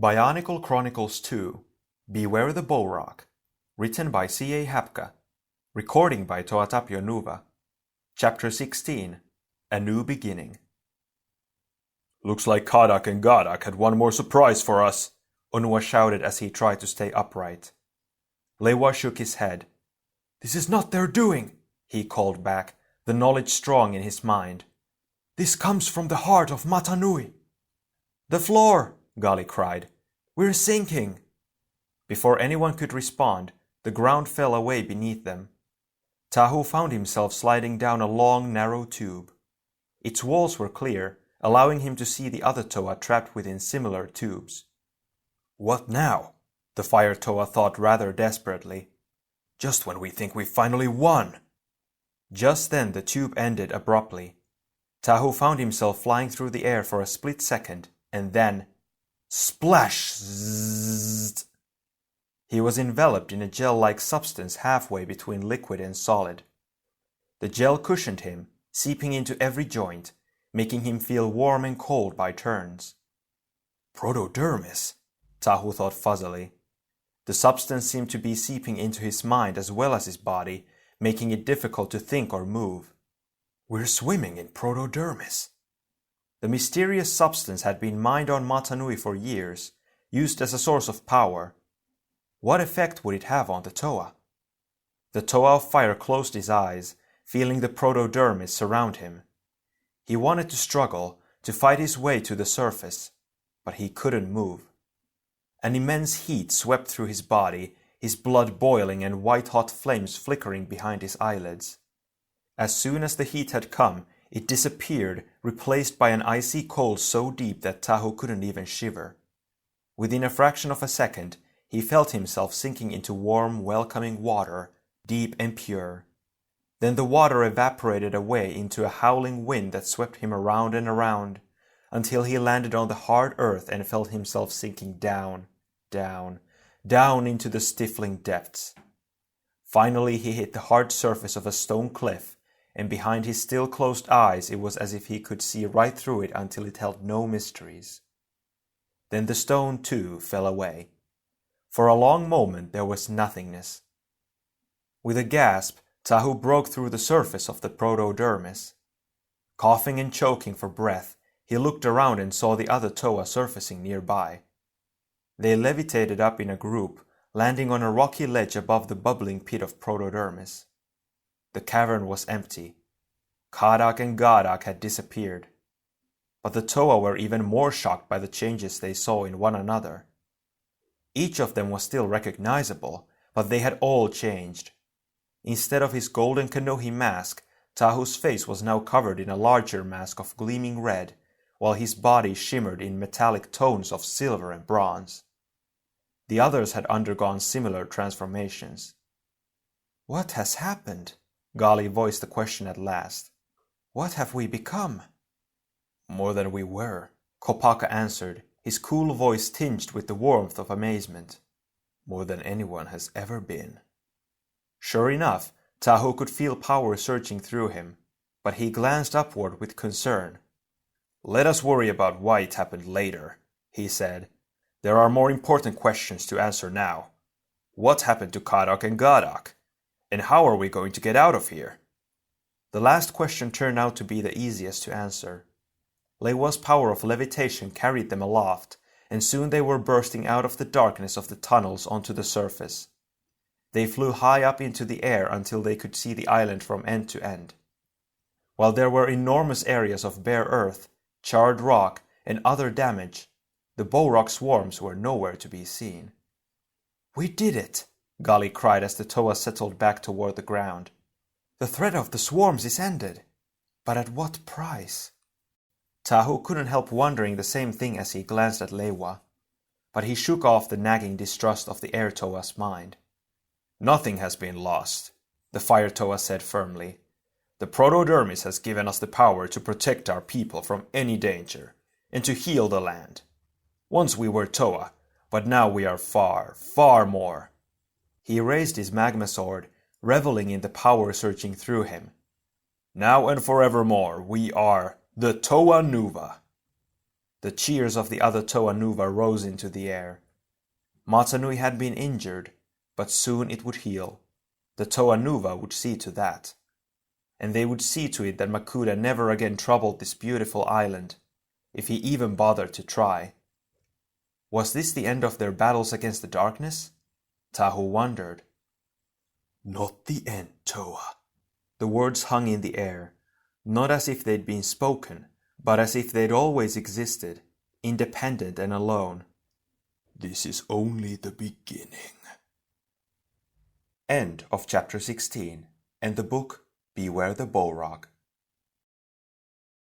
Bionicle Chronicles 2 Beware the Bohrok, written by C.A. Hapka, recording by Toatapio Nuva. Chapter 16 A New Beginning. "Looks like Kadak and Gadak had one more surprise for us," Onua shouted as he tried to stay upright. Lewa shook his head. "This is not their doing," he called back, the knowledge strong in his mind. "This comes from the heart of Matanui." "The floor!" Gali cried. "We're sinking!" Before anyone could respond, the ground fell away beneath them. Tahu found himself sliding down a long, narrow tube. Its walls were clear, allowing him to see the other Toa trapped within similar tubes. "What now?" the Fire Toa thought rather desperately. "Just when we think we've finally won!" Just then the tube ended abruptly. Tahu found himself flying through the air for a split second, and then splash! Zzzt. He was enveloped in a gel-like substance halfway between liquid and solid. The gel cushioned him, seeping into every joint, making him feel warm and cold by turns. Protodermis, Tahu thought fuzzily. The substance seemed to be seeping into his mind as well as his body, making it difficult to think or move. We're swimming in protodermis. The mysterious substance had been mined on Matanui for years, used as a source of power. What effect would it have on the Toa? The Toa of Fire closed his eyes, feeling the protodermis surround him. He wanted to struggle, to fight his way to the surface, but he couldn't move. An immense heat swept through his body, his blood boiling and white-hot flames flickering behind his eyelids. As soon as the heat had come, it disappeared, replaced by an icy cold so deep that Tahu couldn't even shiver. Within a fraction of a second, he felt himself sinking into warm, welcoming water, deep and pure. Then the water evaporated away into a howling wind that swept him around and around, until he landed on the hard earth and felt himself sinking down, down, down into the stifling depths. Finally he hit the hard surface of a stone cliff, and behind his still closed eyes it was as if he could see right through it until it held no mysteries. Then the stone, too, fell away. For a long moment there was nothingness. With a gasp, Tahu broke through the surface of the protodermis. Coughing and choking for breath, he looked around and saw the other Toa surfacing nearby. They levitated up in a group, landing on a rocky ledge above the bubbling pit of protodermis. The cavern was empty. Kadak and Gadak had disappeared. But the Toa were even more shocked by the changes they saw in one another. Each of them was still recognizable, but they had all changed. Instead of his golden Kanohi mask, Tahu's face was now covered in a larger mask of gleaming red, while his body shimmered in metallic tones of silver and bronze. The others had undergone similar transformations. "What has happened?" Gali voiced the question at last. "What have we become?" "More than we were," Kopaka answered, his cool voice tinged with the warmth of amazement. "More than anyone has ever been." Sure enough, Tahu could feel power surging through him, but he glanced upward with concern. "Let us worry about why it happened later," he said. "There are more important questions to answer now. What happened to Kadak and Gadak? And how are we going to get out of here?" The last question turned out to be the easiest to answer. Lewa's power of levitation carried them aloft, and soon they were bursting out of the darkness of the tunnels onto the surface. They flew high up into the air until they could see the island from end to end. While there were enormous areas of bare earth, charred rock, and other damage, the Bohrok swarms were nowhere to be seen. "We did it!" Gali cried as the Toa settled back toward the ground. "The threat of the swarms is ended. But at what price?" Tahu couldn't help wondering the same thing as he glanced at Lewa, but he shook off the nagging distrust of the Air Toa's mind. "Nothing has been lost," the Fire Toa said firmly. "The protodermis has given us the power to protect our people from any danger, and to heal the land. Once we were Toa, but now we are far, far more." He raised his magma sword, reveling in the power surging through him. "Now and forevermore we are the Toa Nuva." The cheers of the other Toa Nuva rose into the air. Matanui had been injured, but soon it would heal. The Toa Nuva would see to that. And they would see to it that Makuta never again troubled this beautiful island, if he even bothered to try. Was this the end of their battles against the darkness? Tahu wondered. Not the end, Toa. The words hung in the air, not as if they'd been spoken, but as if they'd always existed, independent and alone. This is only the beginning. End of chapter 16, and the book Beware the Bohrok.